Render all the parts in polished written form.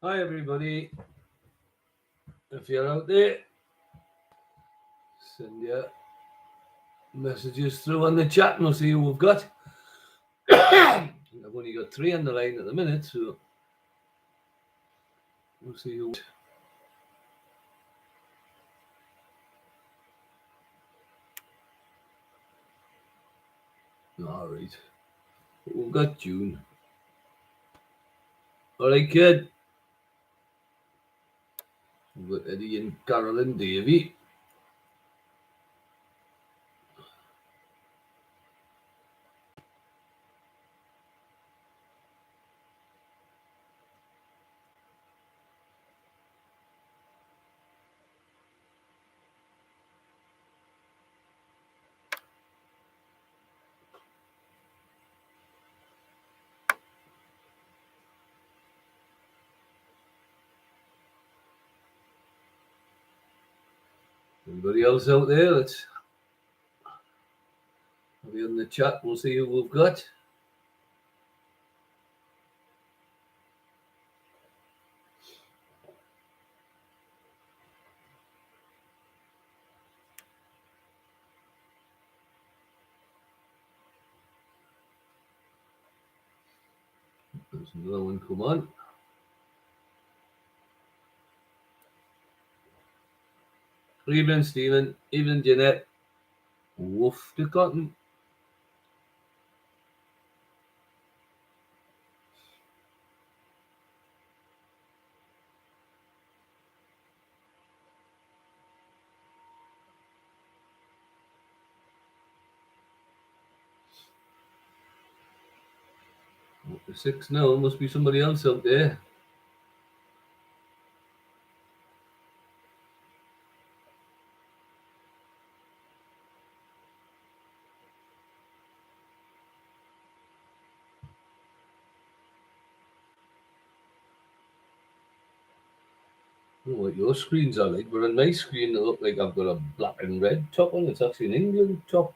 Hi, everybody. If you're out there, send your messages through on the chat and we'll see who we've got. I've only got three on the line at the minute, so we'll see who. All right. We've got June. All right, kid. We've got Eddie and Carolyn Davy. Anybody else out there? Let's have you in the chat. We'll see who we've got. There's another one. Come on. Evening, Stephen. Evening, Jeanette. Woof the cotton. The 6 now. Must be somebody else out there. I don't know what your screens are like, but on my screen it looks like I've got a black and red top on. It's actually an England top.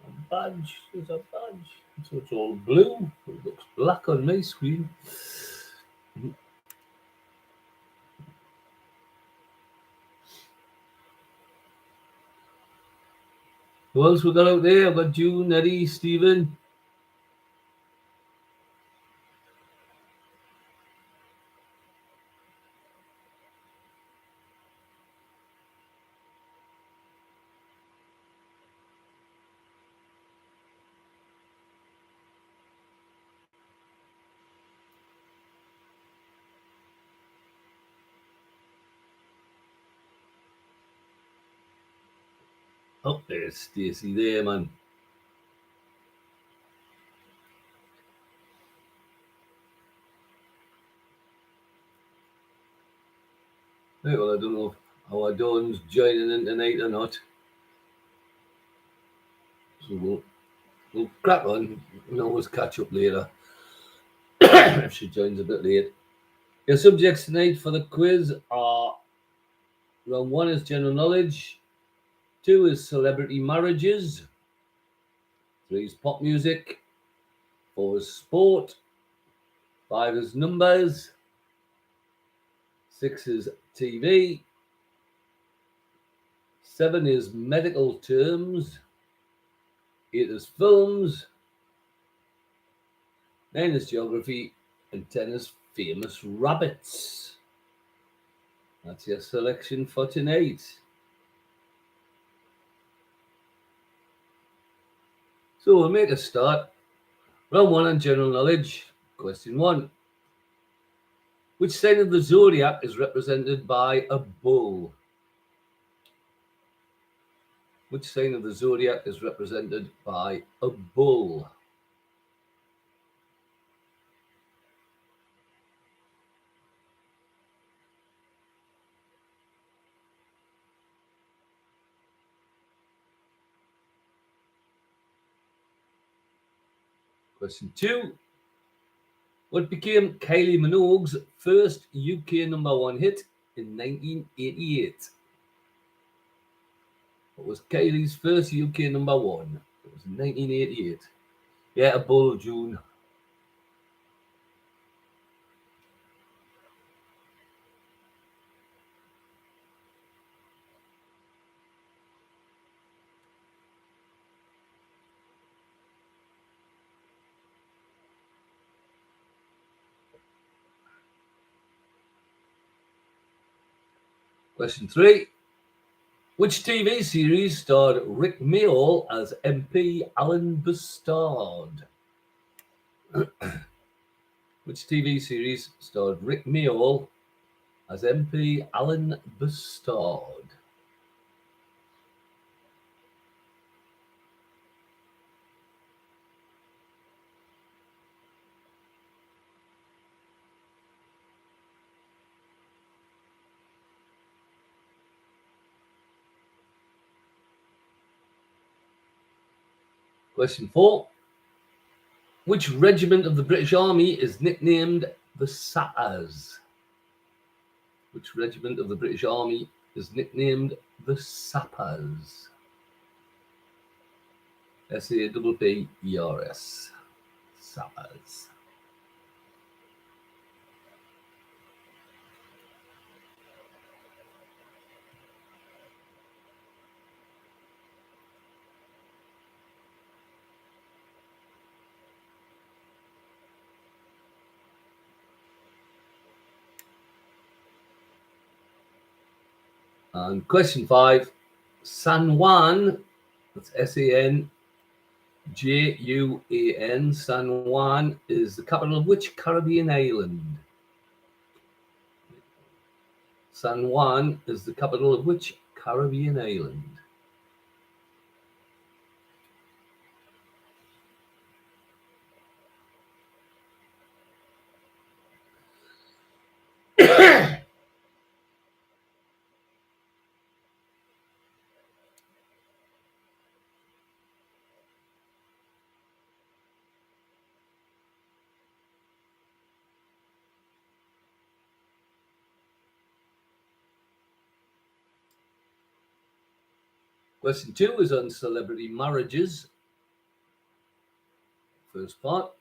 A badge. There's a badge. So it's all blue. It looks black on my screen. Who else we got out there? I've got June, Eddie, Stephen. Oh, there's Stacey there, man. Right, well, I don't know how our Dawn's joining in tonight or not. So we'll crack on. We'll always catch up later if she joins a bit late. Your subjects tonight for the quiz are round 1 is general knowledge, 2 is celebrity marriages, 3 is pop music, 4 is sport, 5 is numbers, 6 is TV, 7 is medical terms, 8 is films, 9 is geography, and 10 is famous rabbits. That's your selection for tonight. So we'll make a start. Round 1 on general knowledge. Question 1. Which sign of the zodiac is represented by a bull? Which sign of the zodiac is represented by a bull? Question 2. What became Kylie Minogue's first UK #1 hit in 1988? What was Kylie's first UK #1? It was in 1988. Yeah, a bull, June. Question 3. Which TV series starred Rick Mayall as MP Alan Bustard? Which TV series starred Rick Mayall as MP Alan Bustard? Question 4. Which regiment of the British Army is nicknamed the Sappers? Which regiment of the British Army is nicknamed the Sappers? Sappers. Sappers. And question 5. San Juan, that's Sanjuan, San Juan is the capital of which Caribbean island? San Juan is the capital of which Caribbean island? Question 2 is on celebrity marriages. First part.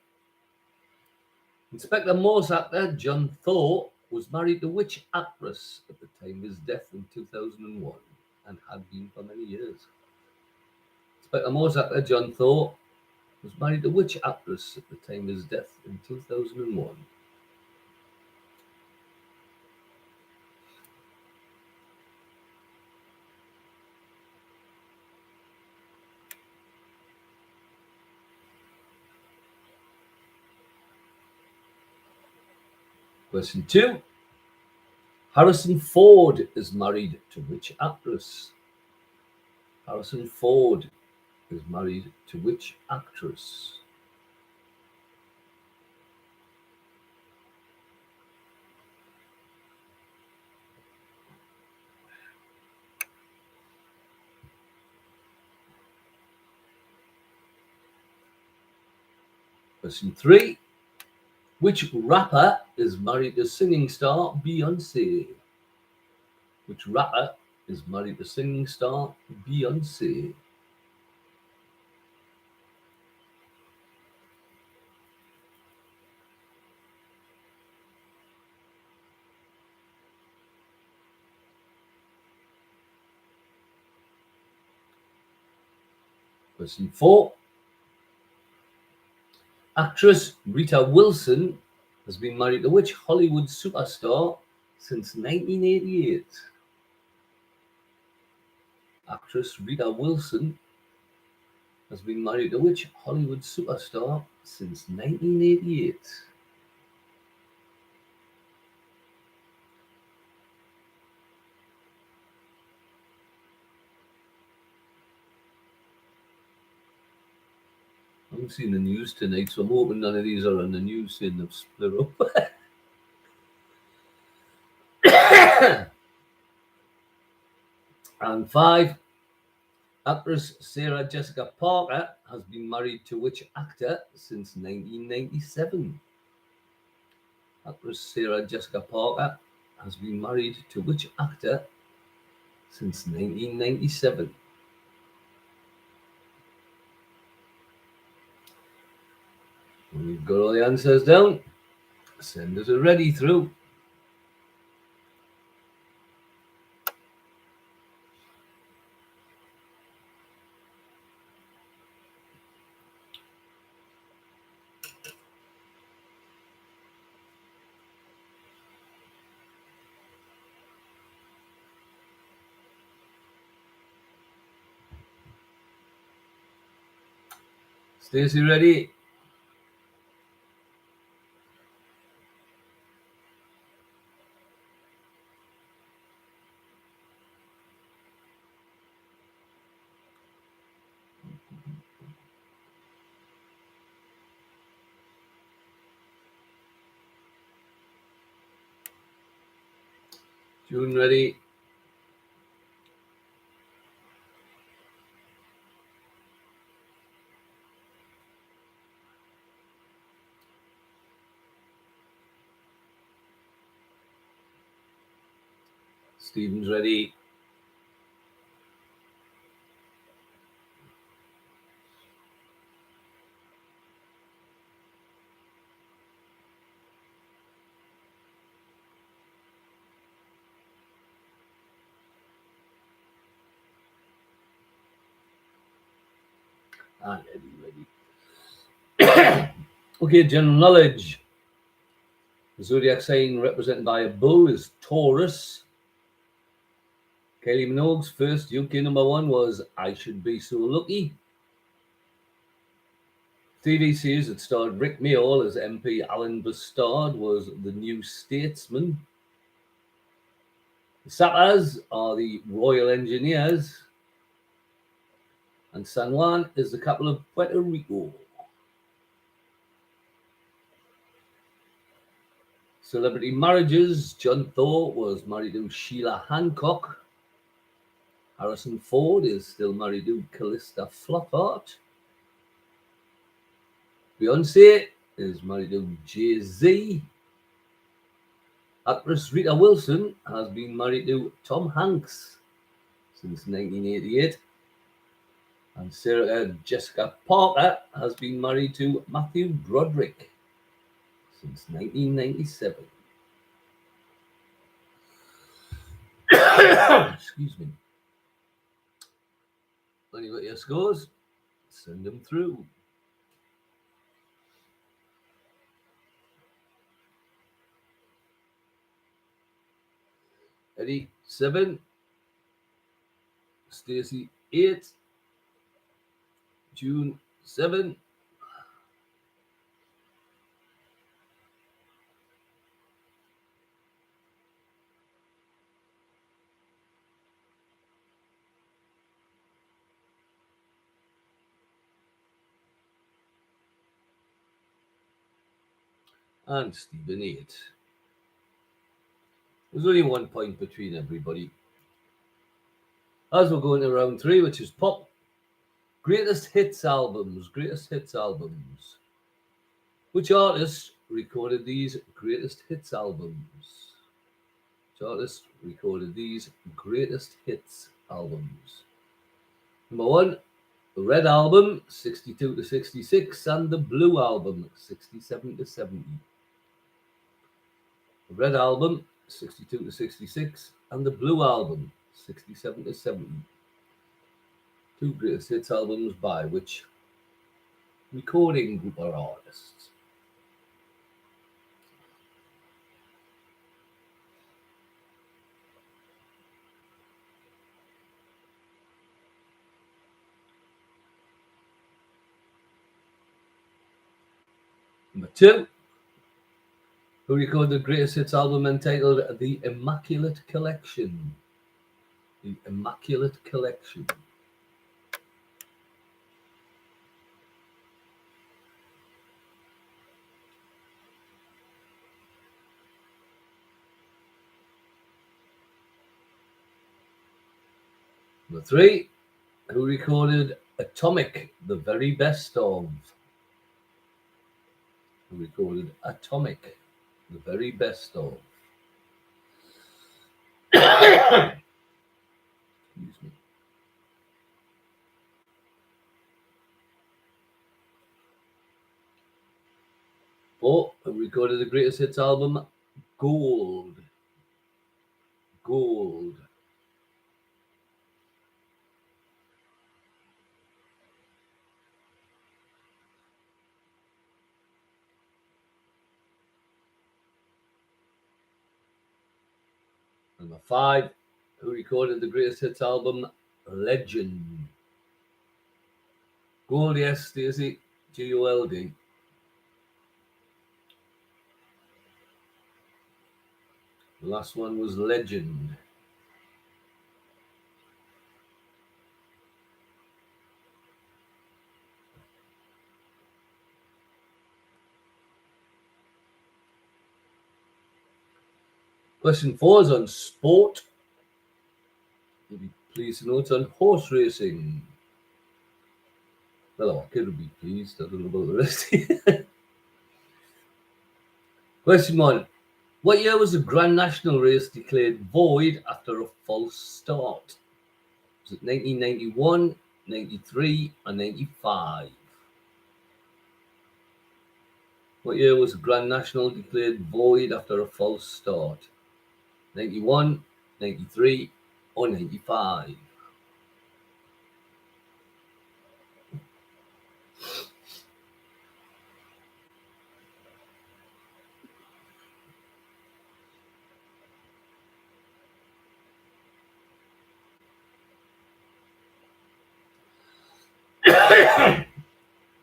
Inspector Morse actor John Thorpe was married to which actress at the time of his death in 2001 and had been for many years? Inspector Morse actor John Thorpe was married to which actress at the time of his death in 2001? Question 2. Harrison Ford is married to which actress? Harrison Ford is married to which actress? Question 3. Which rapper is married to singing star Beyonce? Which rapper is married to singing star Beyonce? Question 4. Actress Rita Wilson has been married to which Hollywood superstar since 1988? Actress Rita Wilson has been married to which Hollywood superstar since 1988? I haven't seen the news tonight, so I'm hoping none of these are on the news saying they've split up. And 5. Actress Sarah Jessica Parker has been married to which actor since 1997? Actress Sarah Jessica Parker has been married to which actor since 1997? When you've got all the answers down, send us a ready through. Stacey, ready? June, ready? Stephen's ready. And Eddie, ready. Okay, general knowledge. The zodiac sign represented by a bull is Taurus. Kylie Minogue's first UK #1 was I Should Be So Lucky. TV series that starred Rick Mayall as MP Alan Bustard was The New Statesman. The Sappers are the Royal Engineers. And San Juan is the capital of Puerto Rico. Celebrity marriages. John Thor was married to Sheila Hancock. Harrison Ford is still married to Callista Flockhart. Beyonce is married to Jay-Z. Actress Rita Wilson has been married to Tom Hanks since 1988. And Sarah Jessica Parker has been married to Matthew Broderick since 1997. Excuse me. When you got your scores, send them through. Eddie 7, Stacey 8, June 7, and Stephen 8. There's only 1 point between everybody. As we're going to round 3, which is pop. Greatest hits albums. Which artists recorded these greatest hits albums? Number 1, the Red Album, 62 to 66, and the Blue Album, 67 to 70. The Red Album, 62 to 66, and the Blue Album, 67 to 70. 2 greatest hits albums by which recording group or artists? Number 2, who recorded the greatest hits album entitled The Immaculate Collection? The Immaculate Collection. Number 3, who recorded Atomic, the very best of? Who recorded Atomic, the very best of? Excuse me. 4, who recorded the greatest hits album Gold? Number 5, who recorded the greatest hits album Legend? Gold, yes, Stacey. GULD. The last one was Legend. Question 4 is on sport. You'll be pleased to know it's on horse racing. Well, our kid will be pleased. I don't know about the rest. Question 1. What year was the Grand National race declared void after a false start? Was it 1991, 93, or 95? What year was the Grand National declared void after a false start? 91, 93, or 95?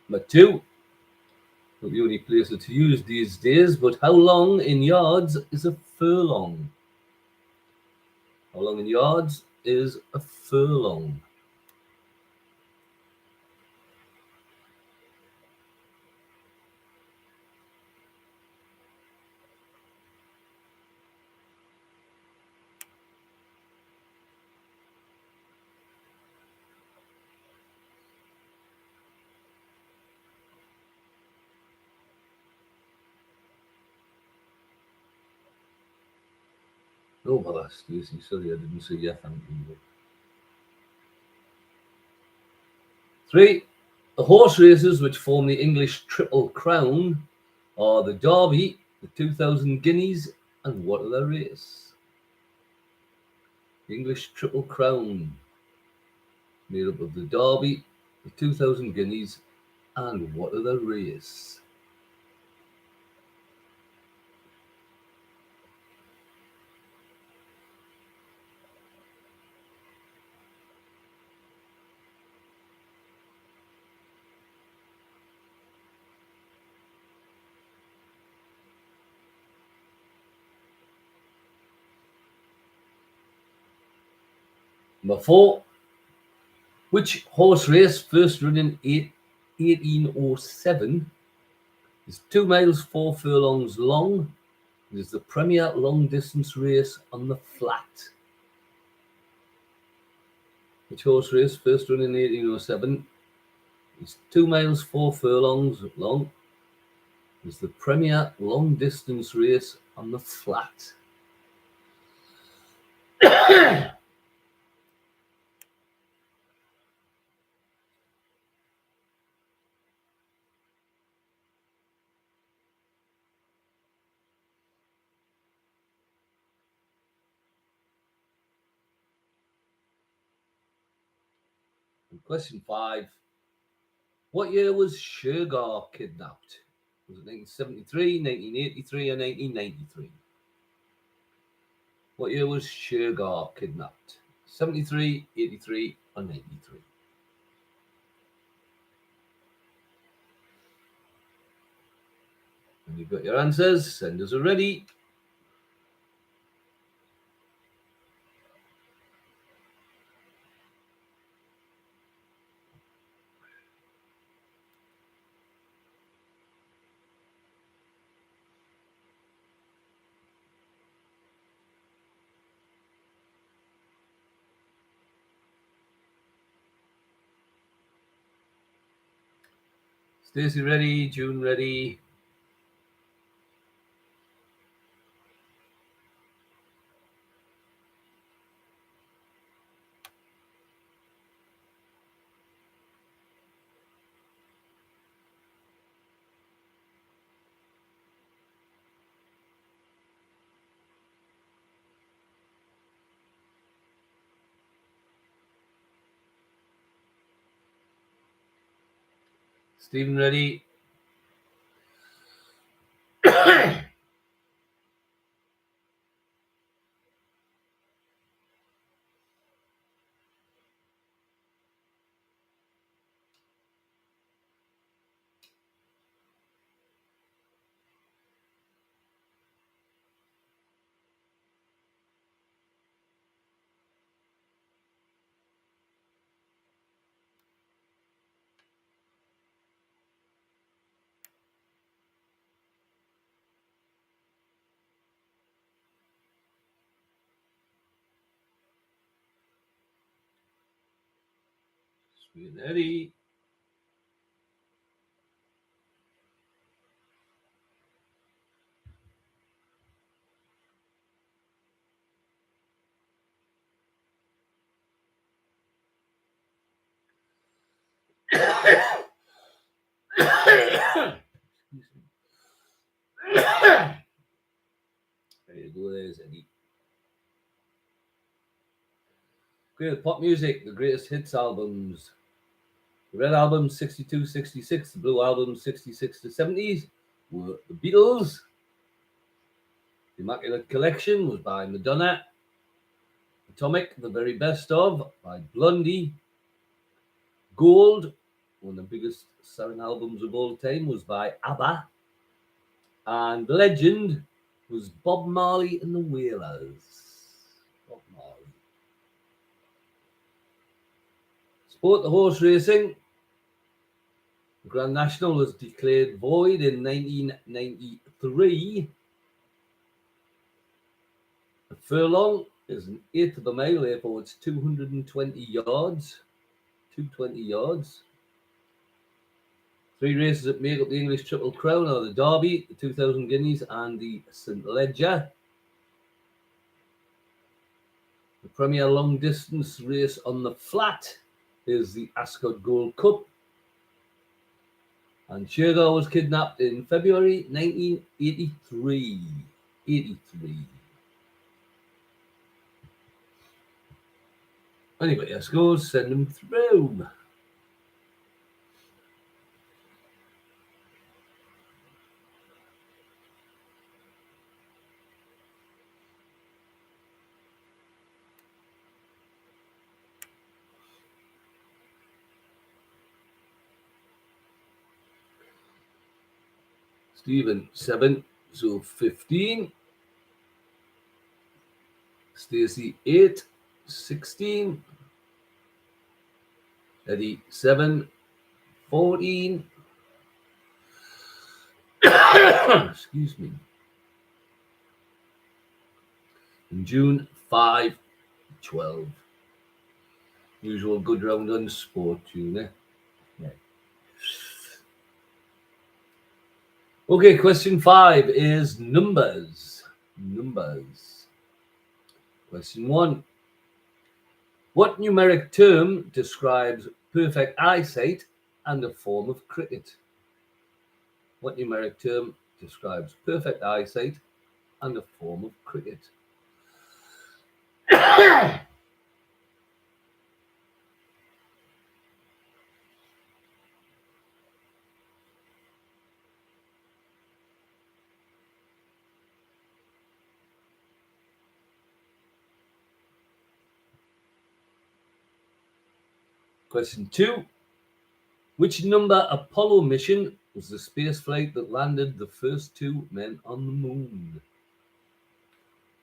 Number 2. Not the only place it's used these days, but how long in yards is a furlong? How long in yards is a furlong? No bother, Stacey. Sorry, I didn't see you. Thank you. 3. The horse races which form the English Triple Crown are the Derby, the 2000 Guineas, and what other race? The English Triple Crown, made up of the Derby, the 2000 Guineas, and what other race? Number 4. Which horse race, first run in 1807, is 2 miles 4 furlongs long? It is the premier long distance race on the flat. Which horse race, first run in 1807, is 2 miles 4 furlongs long? It is the premier long distance race on the flat. And question 5. What year was Shergar kidnapped? Was it 1973, 1983, or 1993? What year was Shergar kidnapped? 73, 83, or 93? When you've got your answers, senders are ready. Stacey ready, June ready. Stephen ready. Being Eddie. Excuse me. There you go, there's Eddie. Great pop music, the greatest hits albums. The Red Album 62-66, the Blue Album 66 to 70s were the Beatles. The Immaculate Collection was by Madonna. Atomic, the very best of, by Blondie. Gold, one of the biggest selling albums of all time, was by ABBA. And Legend was Bob Marley and the Wailers. Bob Marley. Sport, the horse racing. The Grand National was declared void in 1993. A furlong is an eighth of a mile, therefore it's 220 yards. 220 yards. Three races that make up the English Triple Crown are the Derby, the 2000 Guineas, and the St. Leger. The premier long distance race on the flat is the Ascot Gold Cup. And Shergar was kidnapped in February 1983. 83. Anybody has scores, send them through. Stephen, 7, so 15. Stacey, 8, 16. Eddie, 7, 14. Excuse me. In June, 5, 12. Usual good round on sport tune, eh? Yeah. Okay, question 5 is numbers. Numbers. Question 1. What numeric term describes perfect eyesight and a form of cricket? What numeric term describes perfect eyesight and a form of cricket? Question 2. Which number Apollo mission was the space flight that landed the first 2 men on the moon?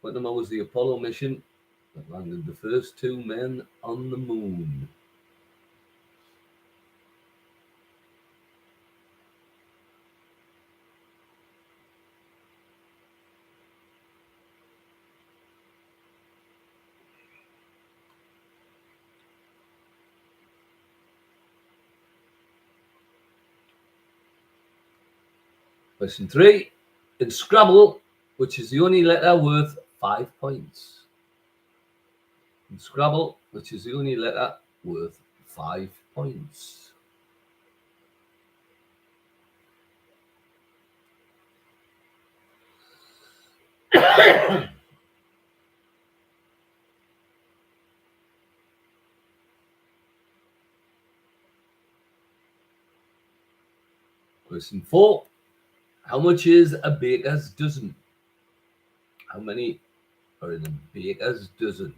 What number was the Apollo mission that landed the first 2 men on the moon? Question 3. In Scrabble, which is the only letter worth 5 points? In Scrabble, which is the only letter worth 5 points? Question 4. How much is a baker's dozen? How many are in a baker's dozen?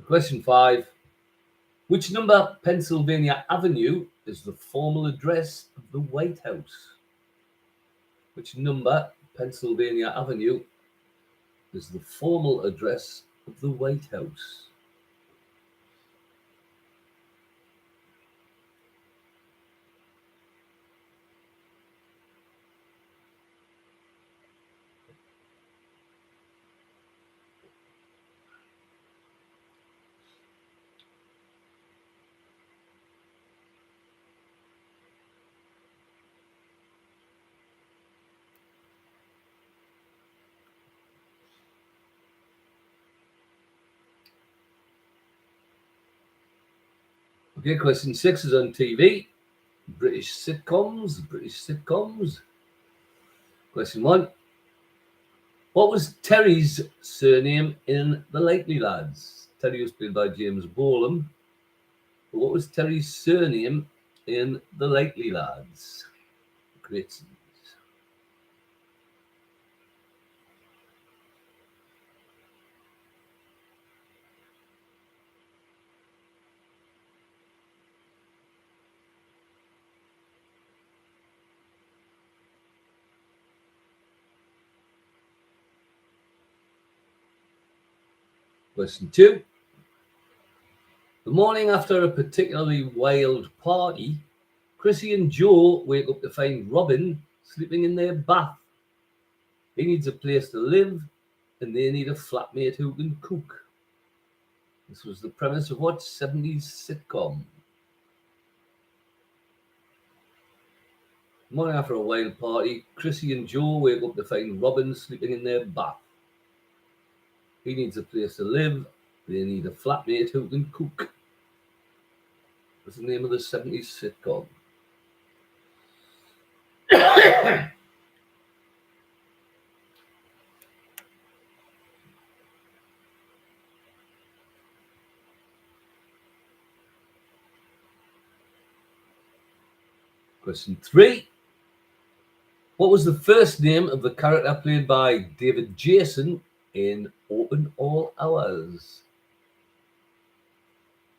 Question 5. Which number Pennsylvania Avenue is the formal address of the White House? Which number Pennsylvania Avenue is the formal address of the White House? Okay, question 6 is on TV. British sitcoms. Question 1. What was Terry's surname in The Likely Lads? Terry was played by James Bolam. But what was Terry's surname in The Likely Lads? Great scenes. Question 2. The morning after a particularly wild party, Chrissy and Joe wake up to find Robin sleeping in their bath. He needs a place to live, and they need a flatmate who can cook. This was the premise of what 70s sitcom? The morning after a wild party, Chrissy and Joe wake up to find Robin sleeping in their bath. He needs a place to live, they need a flatmate who can cook. What's the name of the 70s sitcom? Question 3. What was the first name of the character played by David Jason in Open All Hours?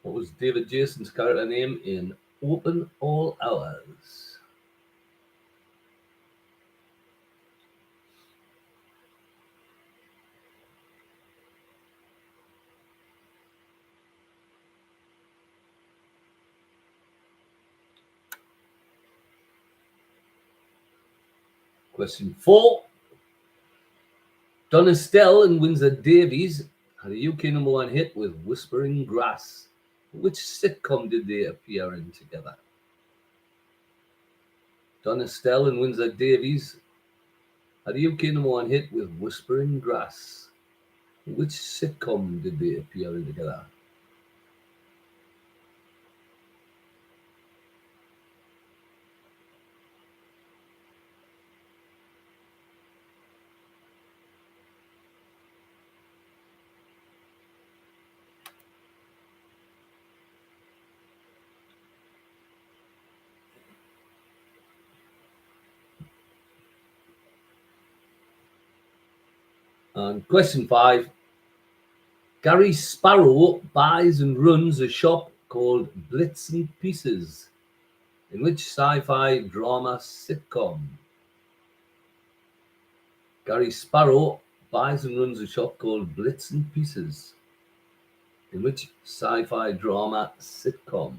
What was David Jason's character name in Open All Hours? Question 4. Don Estelle and Windsor Davies had a UK #1 hit with Whispering Grass. Which sitcom did they appear in together? Don Estelle and Windsor Davies had a UK #1 hit with Whispering Grass. Which sitcom did they appear in together? And question 5. Gary Sparrow buys and runs a shop called Blitz and Pieces. In which sci-fi drama sitcom? Gary Sparrow buys and runs a shop called Blitz and Pieces. In which sci-fi drama sitcom?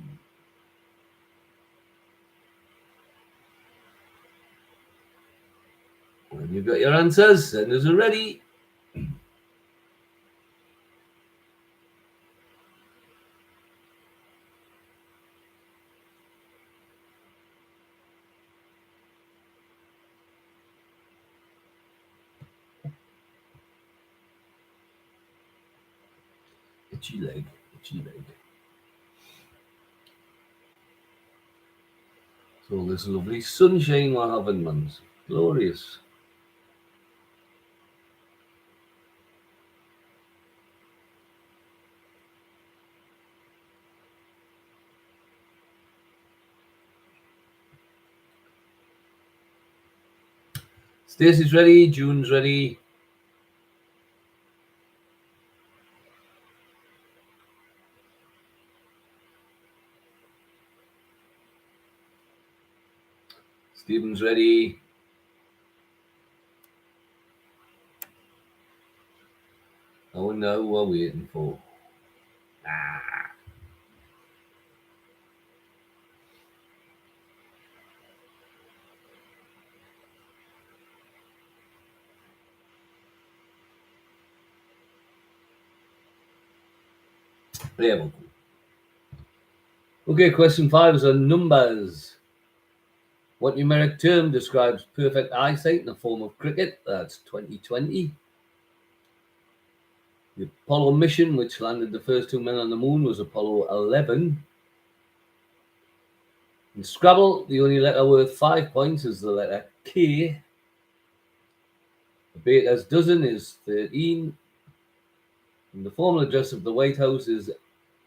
When you've got your answers, senders are ready. Itchy leg. So this lovely sunshine we're having, man. Glorious. Stacey's ready, June's ready. Stephen's ready. I wonder who we're waiting for. There we go. Okay, question 5 is on numbers. What numeric term describes perfect eyesight in the form of cricket? That's 2020. The Apollo mission, which landed the first 2 men on the moon, was Apollo 11. In Scrabble, the only letter worth 5 points is the letter K. The baker's dozen is 13. And the formal address of the White House is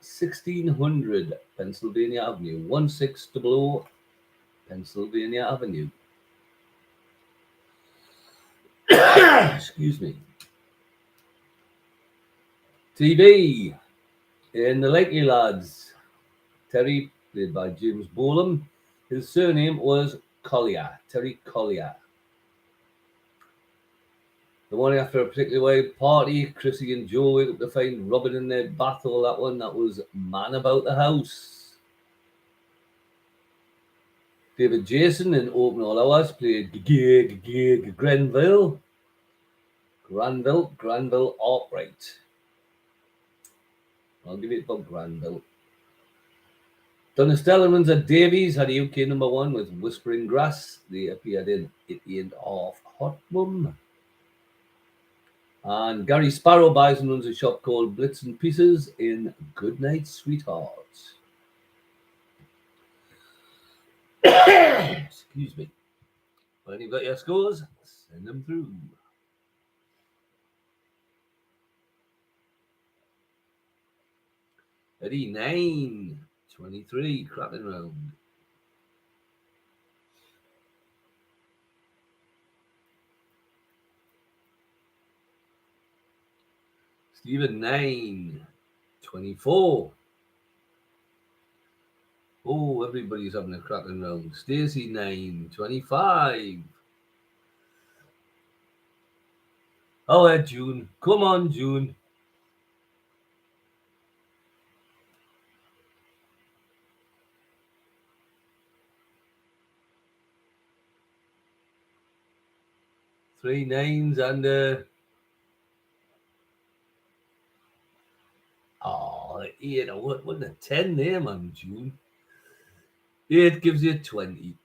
1600 Pennsylvania Avenue, 1600 Pennsylvania Avenue. Excuse me. TV. In The Likely Lads, Terry, played by James Bolam, his surname was Collier, Terry Collier. The morning after a particularly wild party, Chrissy and Joe wake up to find Robin in their bath. All that one, that was Man About the House. David Jason in Open All Hours played Granville Albright. I'll give it for Granville. Donna Stellarmans and Davies had a UK number 1 with Whispering Grass. They appeared in It Ain't Half Hot Mum. And Gary Sparrow buys and runs a shop called Blitz and Pieces in Goodnight Sweethearts. Excuse me. When you've got your scores, send them through. Eddie 9, 23, cracking round. Stephen 9, 24. Oh, everybody's having a cracking round. Stacey 9, 25. Oh, June. Come on, June. Three 9s and eight. What a 10 there, man, June. 8 gives you 20.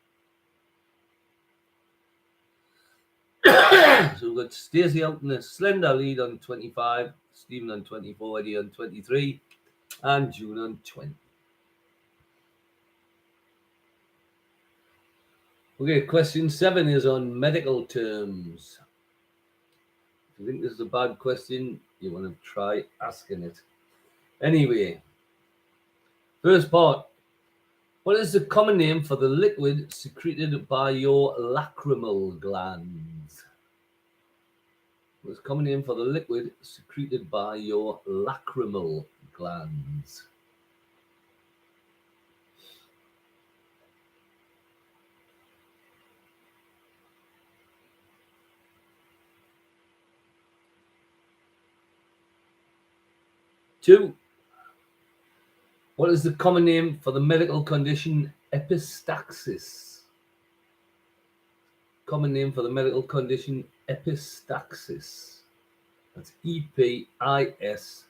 So we've got Stacey out in a slender lead on 25, Stephen on 24, Eddie on 23, and June on 20. Okay, question 7 is on medical terms. If you think this is a bad question, you want to try asking it. Anyway, first part. What is the common name for the liquid secreted by your lacrimal glands? What's the common name for the liquid secreted by your lacrimal glands? Two. What is the common name for the medical condition epistaxis? Common name for the medical condition epistaxis. That's EPISTAXIS.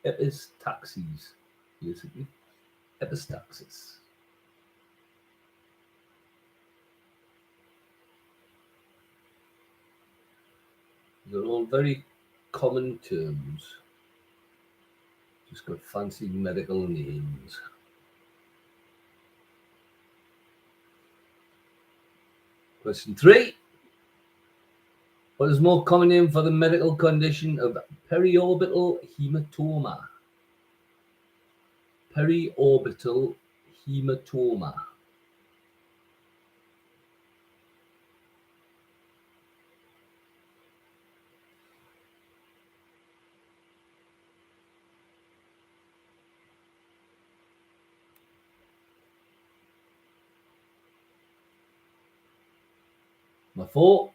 Epistaxis, basically. Epistaxis. They're all very common terms. Just got fancy medical names. Question 3. What is more common name for the medical condition of periorbital hematoma? Periorbital hematoma. Number 4.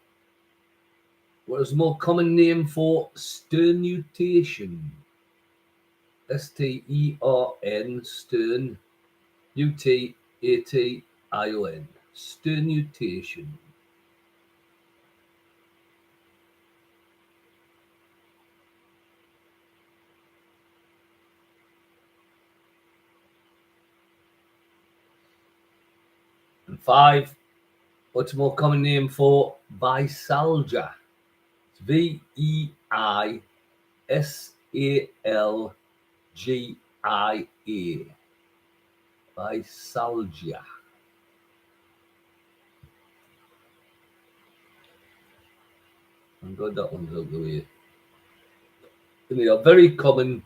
What is the more common name for sternutation? STERN, stern, UTATION. Sternutation. And 5. What's a more common name for Visalgia? It's VEISALGIA. Visalgia. I'm glad that one's out the way. And they are very common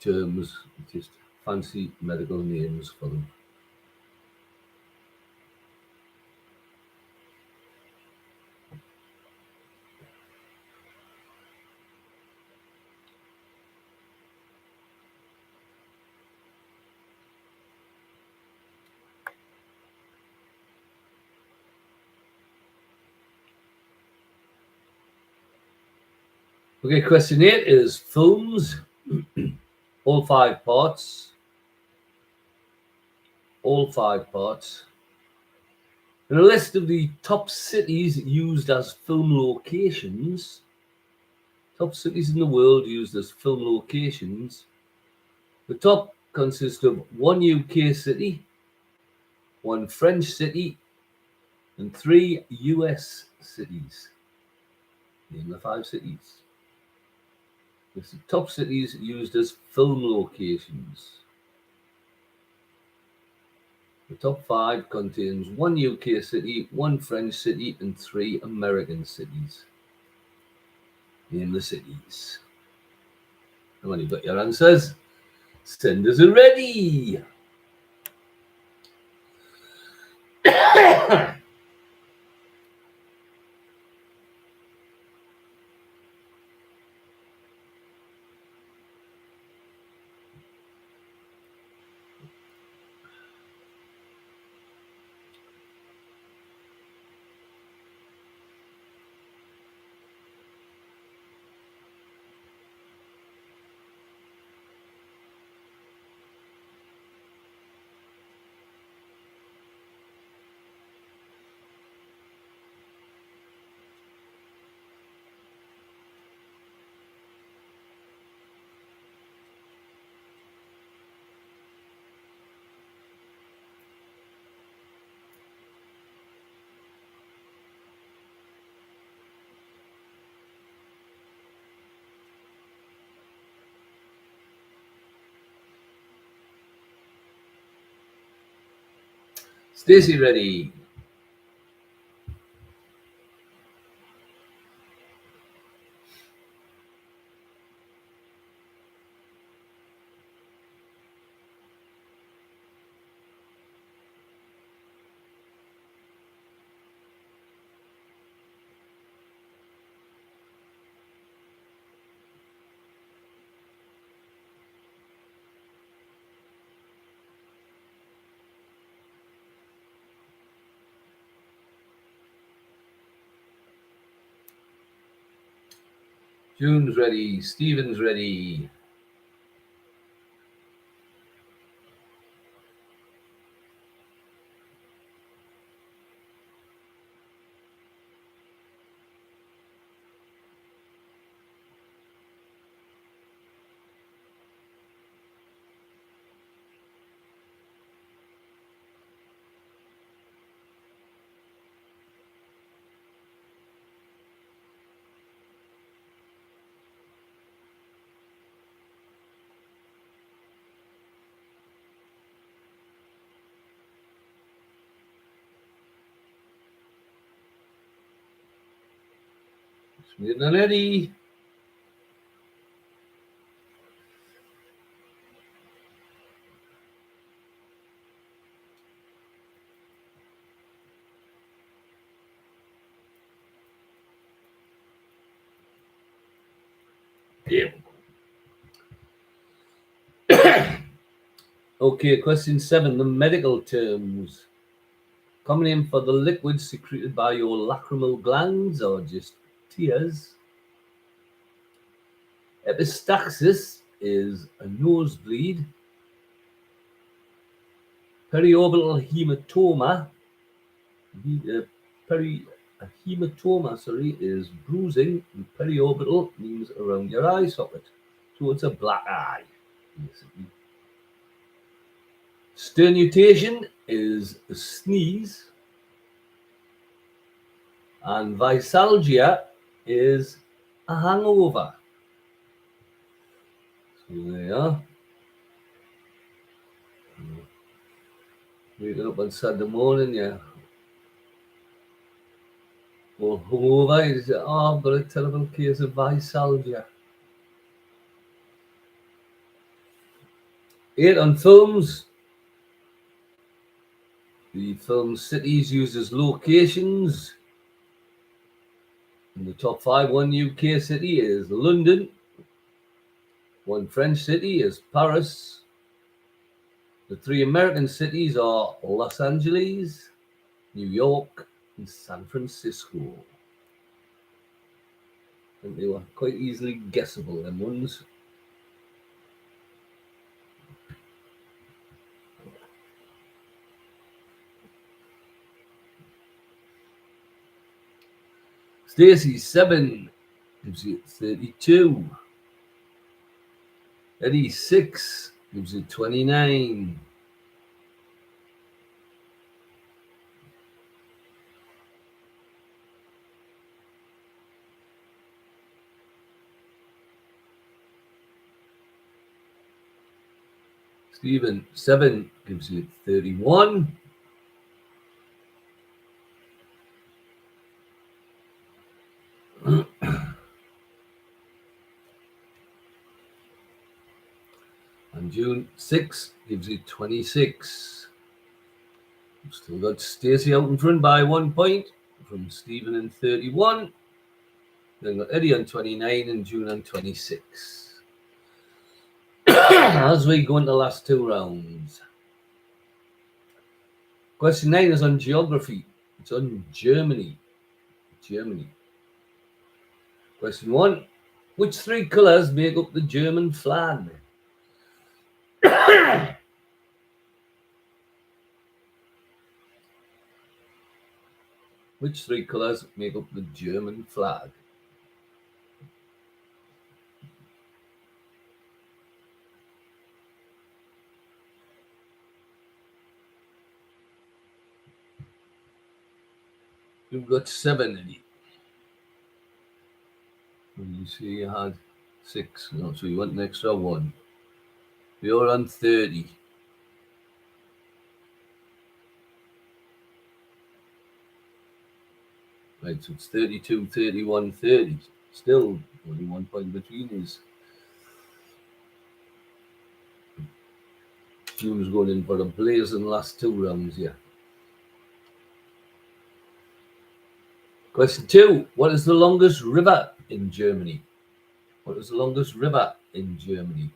terms, just fancy medical names for them. Okay, question 8 is films, all 5 parts. All 5 parts. And a list of the top cities used as film locations. Top cities in the world used as film locations. The top consists of 1 UK city, 1 French city, and 3 US cities. Name the 5 cities. It's the top cities used as film locations. The top 5 contains 1 UK city, 1 French city, and 3 American cities. Name the cities. And when you've got your answers, send us a ready. Stacey ready. June's ready. Stephen's ready. Getting ready. Yeah. Okay, question 7. The medical terms. Common name for the liquid secreted by your lacrimal glands or just tears. Epistaxis is a nosebleed. Periorbital hematoma. A hematoma, is bruising, and periorbital means around your eye socket. So it's a black eye, basically. Sternutation is a sneeze. And visalgia is a hangover. So there you are. Waking up on Sunday morning, yeah. Or hungover, you say, oh, I've got a terrible case of myalgia. 8 on films. The film cities uses locations. In the top 5, one UK city is London. One French city is Paris. The 3 American cities are Los Angeles, New York, and San Francisco. I think they were quite easily guessable, them ones. Stacey, 7 gives you 32. Eddie, 6 gives you 29. Stephen, 7 gives you 31. And June, 6 gives you 26. We've still got Stacey out in front by 1 point from Stephen in 31. Then got Eddie on 29 and June on 26. As we go into the last 2 rounds. Question 9 is on geography. It's on Germany. Question 1. Which 3 colours make up the German flag? Which 3 colours make up the German flag? You've got 7, Eddie. You see you had 6. No, so you want an extra 1. You're on 30. Right, so it's 32, 31, 30. Still only 1 point between us. June's going in for a blazing last 2 rounds here. Question 2. What is the longest river in Germany? What is the longest river in Germany?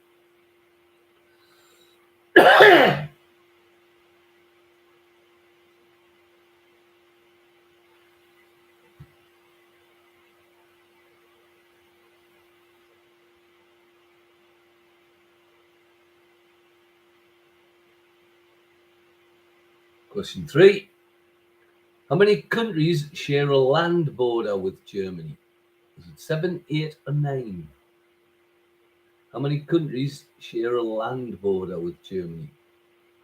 Question 3. How many countries share a land border with Germany? Is it 7, 8, or 9? How many countries share a land border with Germany?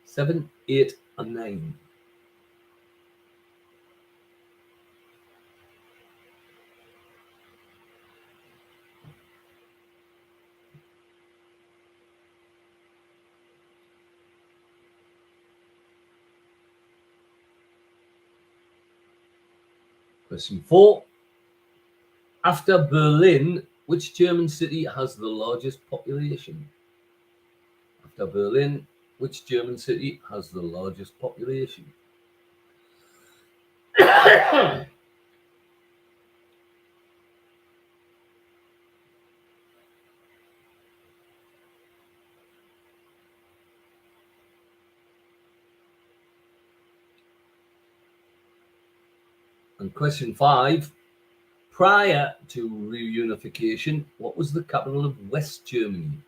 7, 8, or 9? Question 4. After Berlin, which German city has the largest population? After Berlin, which German city has the largest population? And question 5. Prior to reunification, what was the capital of West Germany?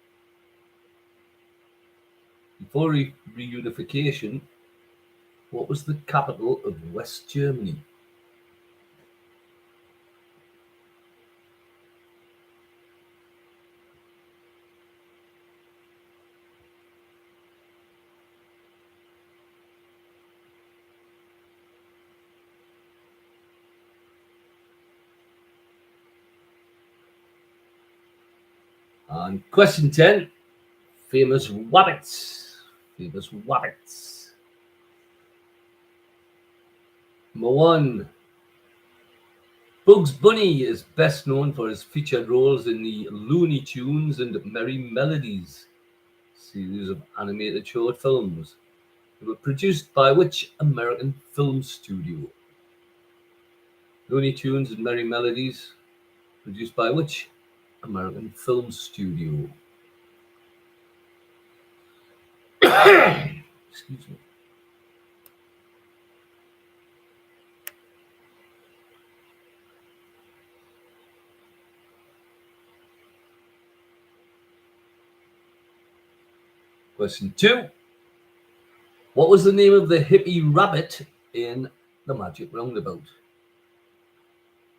Before reunification, what was the capital of West Germany? And question 10. Famous wabbits. Number 1. Bugs Bunny is best known for his featured roles in the Looney Tunes and Merry Melodies series of animated short films. They were produced by which American film studio? Looney Tunes and Merry Melodies, produced by which American film studio? Excuse me. Question 2. What was the name of the hippie rabbit in The Magic Roundabout?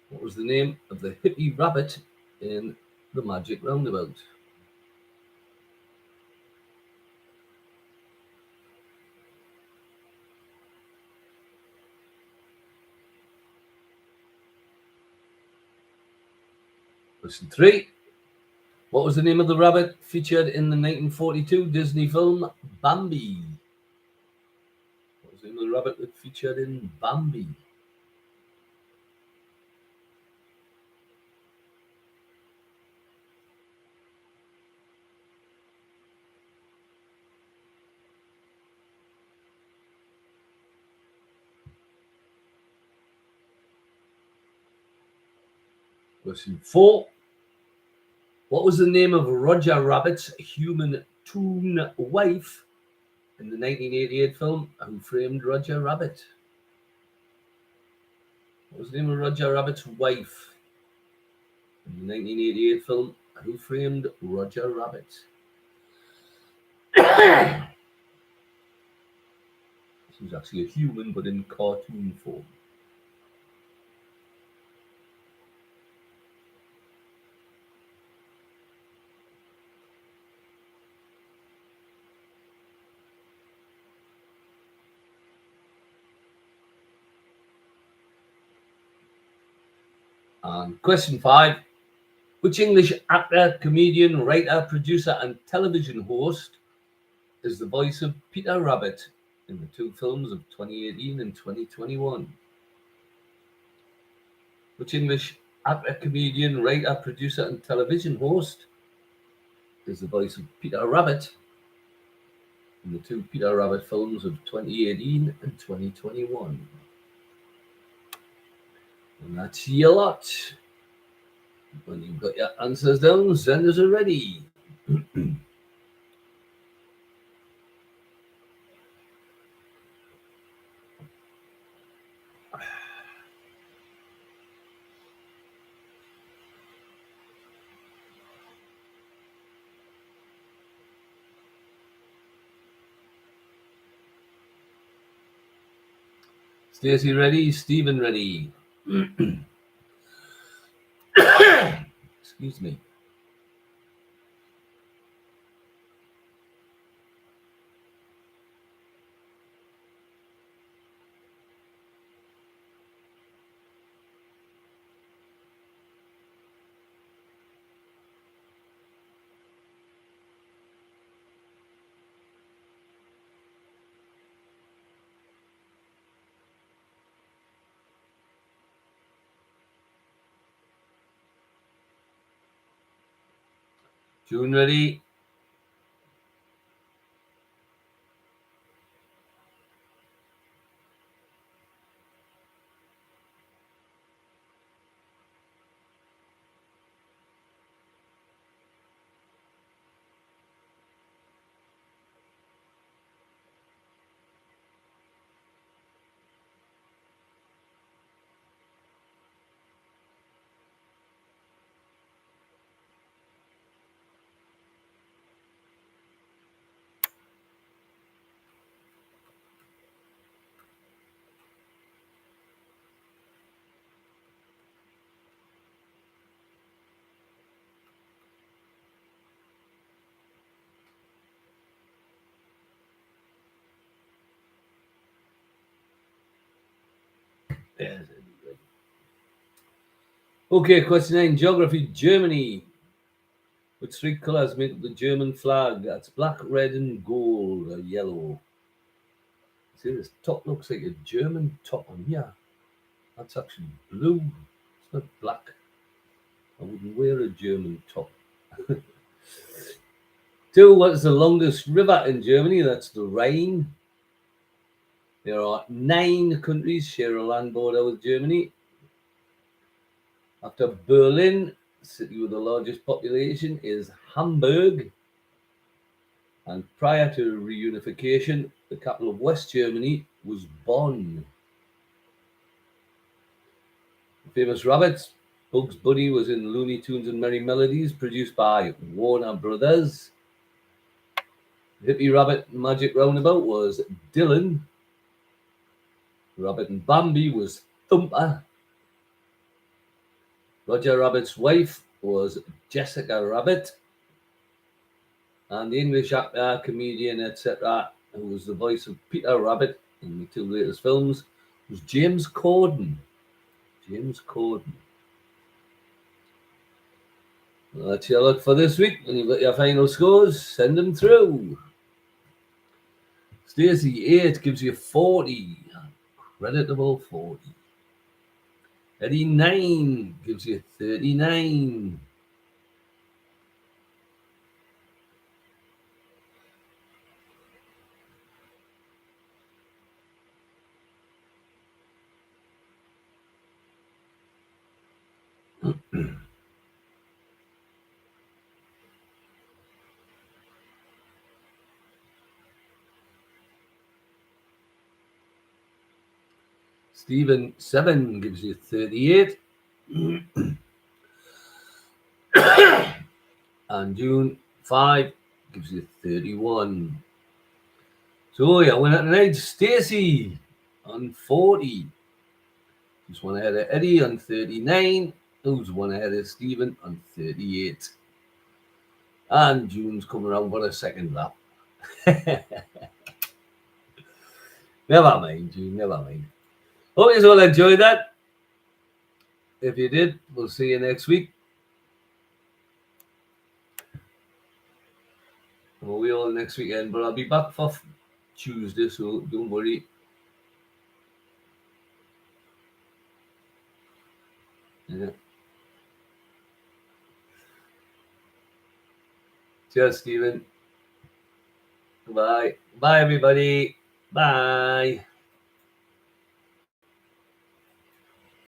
What was the name of the hippie rabbit in The Magic Roundabout? Question 3. What was the name of the rabbit featured in the 1942 Disney film Bambi? What was the name of the rabbit that featured in Bambi? Question 4. What was the name of Roger Rabbit's human toon wife in the 1988 film Who Framed Roger Rabbit? What was the name of Roger Rabbit's wife in the 1988 film Who Framed Roger Rabbit? She was actually a human, but in cartoon form. And question 5. Which English actor, comedian, writer, producer, and television host is the voice of Peter Rabbit in the two films of 2018 and 2021? Which English actor, comedian, writer, producer, and television host is the voice of Peter Rabbit in the two Peter Rabbit films of 2018 and 2021? And that's your lot. When you've got your answers down, senders are ready. Stacey ready? Stephen ready? Excuse me. June ready? Yes. Okay, question 9. Geography, Germany. Which three colours make up the German flag? That's black, red, and gold, or yellow. See, this top looks like a German top on here. That's actually blue. It's not black. I wouldn't wear a German top. 2. What's the longest river in Germany? That's the Rhine. There are 9 countries share a land border with Germany. After Berlin, the city with the largest population is Hamburg. And prior to reunification, the capital of West Germany was Bonn. Famous rabbits. Bugs Bunny was in Looney Tunes and Merry Melodies, produced by Warner Brothers. Hippie Rabbit Magic Roundabout was Dylan. Rabbit and Bambi was Thumper. Roger Rabbit's wife was Jessica Rabbit. And the English actor, comedian, etc., who was the voice of Peter Rabbit in the 2 latest films, was James Corden. James Corden. Well, that's your luck for this week. When you've got your final scores, send them through. Stacey 8 gives you 40. Creditable 40. Eddie 9 gives you 39. Stephen 7 gives you 38. And June 5 gives you 31. So your winner tonight, Stacey on 40. Just one ahead of Eddie on 39. Who's one ahead of Stephen on 38. And June's coming around for a second lap. Never mind, June, never mind. Hope you all enjoyed that. If you did, we'll see you next week. Well, we all next weekend, but I'll be back for Tuesday, so don't worry. Yeah. Cheers, Stephen. Bye. Bye, everybody. Bye.